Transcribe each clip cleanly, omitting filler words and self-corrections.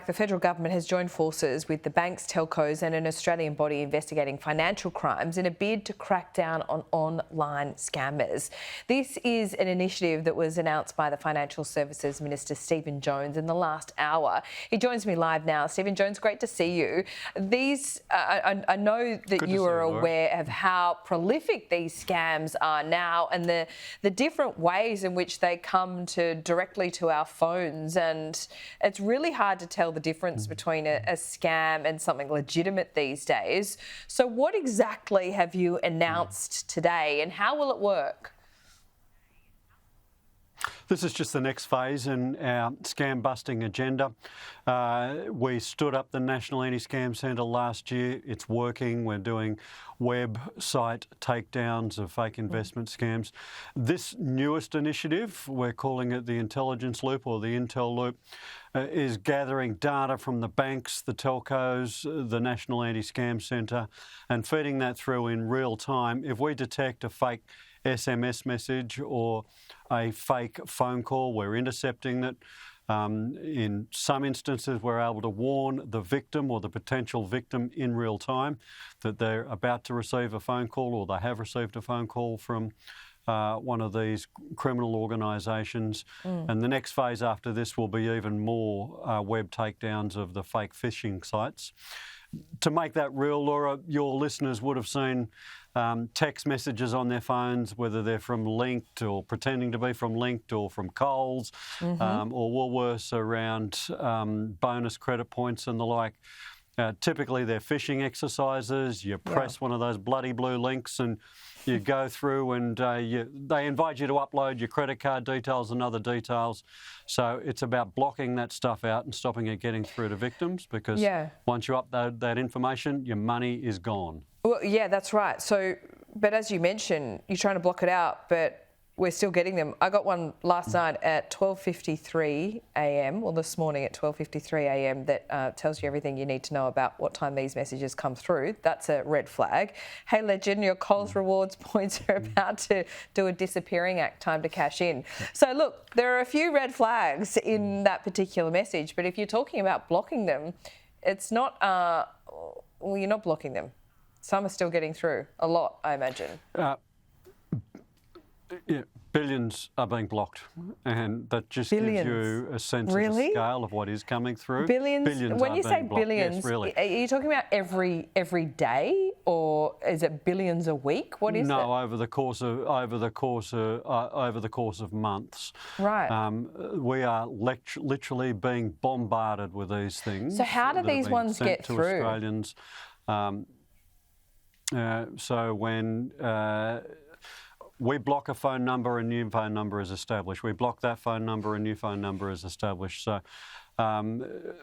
The federal government has joined forces with the banks, telcos and an Australian body investigating financial crimes in a bid to crack down on online scammers. This is an initiative that was announced by the Financial Services Minister Stephen Jones in the last hour. He joins me live now. Stephen Jones, great to see you. I know that you are aware of how prolific these scams are now and the different ways in which they come directly to our phones, and it's really hard to tell the difference between a scam and something legitimate these days. So what exactly have you announced today and how will it work? This is just the next phase in our scam busting agenda. We stood up the National Anti-Scam Centre last year. It's working. We're doing website takedowns of fake investment scams. This newest initiative, we're calling it the Intelligence Loop or the Intel Loop, is gathering data from the banks, the telcos, the National Anti-Scam Centre, and feeding that through in real time. If we detect a fake SMS message or a fake phone call, we're intercepting it. In some instances, we're able to warn the victim or the potential victim in real time that they're about to receive a phone call or they have received a phone call from one of these criminal organisations. And the next phase after this will be even more web takedowns of the fake phishing sites. To make that real, Laura, your listeners would have seen text messages on their phones, whether they're from Linked or pretending to be from Linked or from Coles or Woolworths around bonus credit points and the like. Typically, they're phishing exercises. You press one of those bloody blue links and you go through and they invite you to upload your credit card details and other details. So it's about blocking that stuff out and stopping it getting through to victims, because once you upload that information, your money is gone. Well, yeah, that's right. So, but as you mentioned, you're trying to block it out, but we're still getting them. I got one last night at 12:53 a.m, well, this morning at 12:53 a.m, that tells you everything you need to know about what time these messages come through. That's a red flag. Hey, legend, your Coles Rewards points are about to do a disappearing act, time to cash in. So, look, there are a few red flags in that particular message, but if you're talking about blocking them, it's not, well, you're not blocking them. Some are still getting through. A lot, I imagine. Billions are being blocked, and that just gives you a sense of the scale of what is coming through. Billions when you say billions, yes, really. Are you talking about every day, or is it billions a week? What is it? No, over the course of months. Right. We are literally being bombarded with these things. So how do these ones get through? Australians. So when we block a phone number, a new phone number is established. We block that phone number, a new phone number is established. So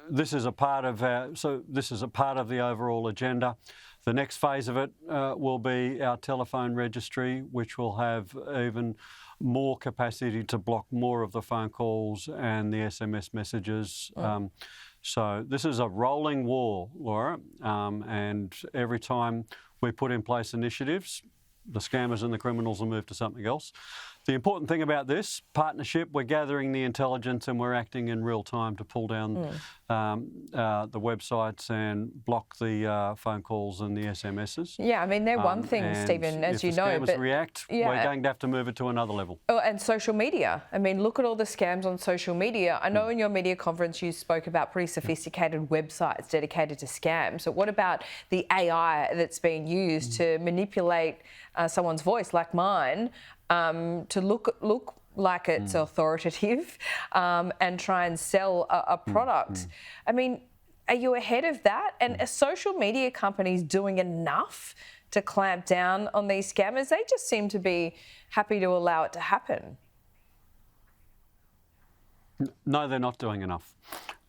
this is a part of the overall agenda. The next phase of it will be our telephone registry, which will have even more capacity to block more of the phone calls and the SMS messages. So this is a rolling war, Laura, and every time we put in place initiatives, the scammers and the criminals will move to something else. The important thing about this partnership, we're gathering the intelligence and we're acting in real time to pull down the websites and block the phone calls and the SMSs. Yeah, I mean, they're one thing, Stephen, as you know. If the scammers react, we're going to have to move it to another level. Oh, and social media. I mean, look at all the scams on social media. I know in your media conference you spoke about pretty sophisticated websites dedicated to scams. So what about the AI that's being used to manipulate someone's voice, like mine, to look like it's authoritative and try and sell a product? I mean, are you ahead of that? And are social media companies doing enough to clamp down on these scammers? They just seem to be happy to allow it to happen. No, they're not doing enough.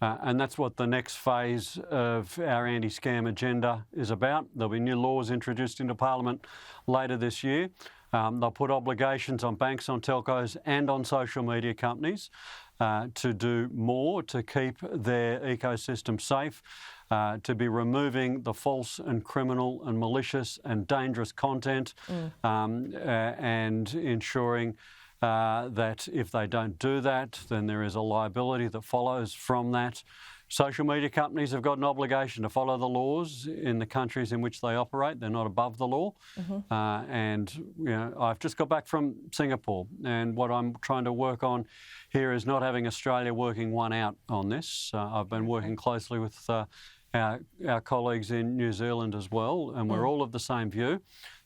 And that's what the next phase of our anti-scam agenda is about. There'll be new laws introduced into Parliament later this year. They'll put obligations on banks, on telcos and on social media companies to do more to keep their ecosystem safe, to be removing the false and criminal and malicious and dangerous content and ensuring that if they don't do that, then there is a liability that follows from that. Social media companies have got an obligation to follow the laws in the countries in which they operate. They're not above the law. And I've just got back from Singapore, and what I'm trying to work on here is not having Australia working one out on this. I've been working closely with our colleagues in New Zealand as well, and we're all of the same view.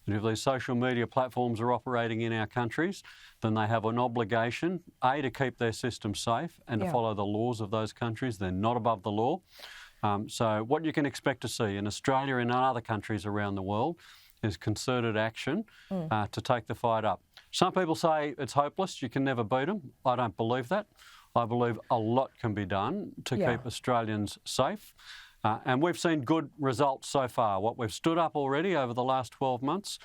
And if these social media platforms are operating in our countries, then they have an obligation, A, to keep their system safe and to follow the laws of those countries. They're not above the law. So what you can expect to see in Australia and in other countries around the world is concerted action to take the fight up. Some people say it's hopeless, you can never beat them. I don't believe that. I believe a lot can be done to keep Australians safe. And we've seen good results so far. What we've stood up already over the last 12 months,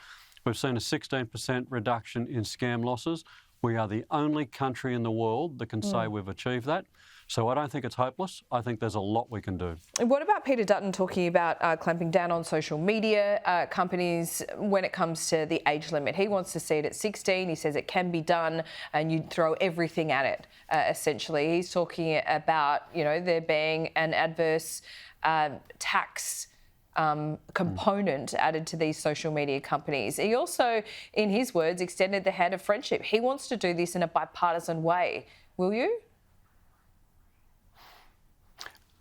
we've seen a 16% reduction in scam losses. We are the only country in the world that can say we've achieved that. So I don't think it's hopeless. I think there's a lot we can do. What about Peter Dutton talking about clamping down on social media companies when it comes to the age limit? He wants to see it at 16. He says it can be done and you throw everything at it, essentially. He's talking about, there being an adverse tax component added to these social media companies. He also, in his words, extended the hand of friendship. He wants to do this in a bipartisan way. Will you?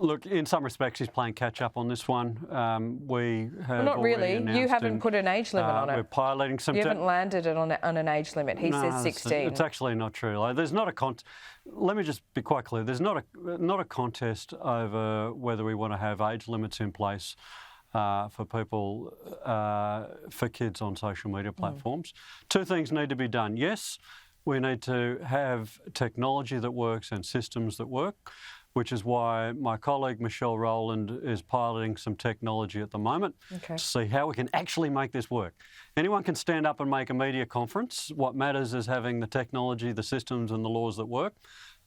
Look, in some respects, he's playing catch-up on this one. We have not really. You haven't put an age limit on it. We're piloting some... You haven't landed it on an age limit. He says 16. It's actually not true. There's not a Let me just be quite clear. There's not a contest over whether we want to have age limits in place for people, for kids on social media platforms. Two things need to be done. Yes, we need to have technology that works and systems that work, which is why my colleague Michelle Rowland is piloting some technology at the moment to see how we can actually make this work. Anyone can stand up and make a media conference. What matters is having the technology, the systems and the laws that work.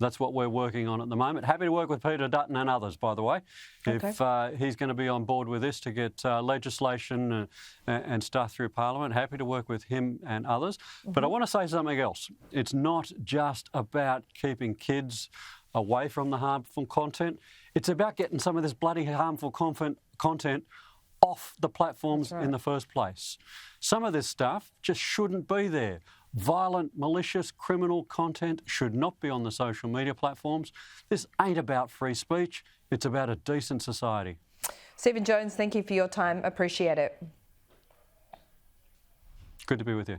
That's what we're working on at the moment. Happy to work with Peter Dutton and others, by the way, if he's going to be on board with this to get legislation and stuff through Parliament. Happy to work with him and others. But I want to say something else. It's not just about keeping kids away from the harmful content. It's about getting some of this bloody harmful content off the platforms in the first place. Some of this stuff just shouldn't be there. Violent, malicious, criminal content should not be on the social media platforms. This ain't about free speech. It's about a decent society. Stephen Jones, thank you for your time. Appreciate it. Good to be with you.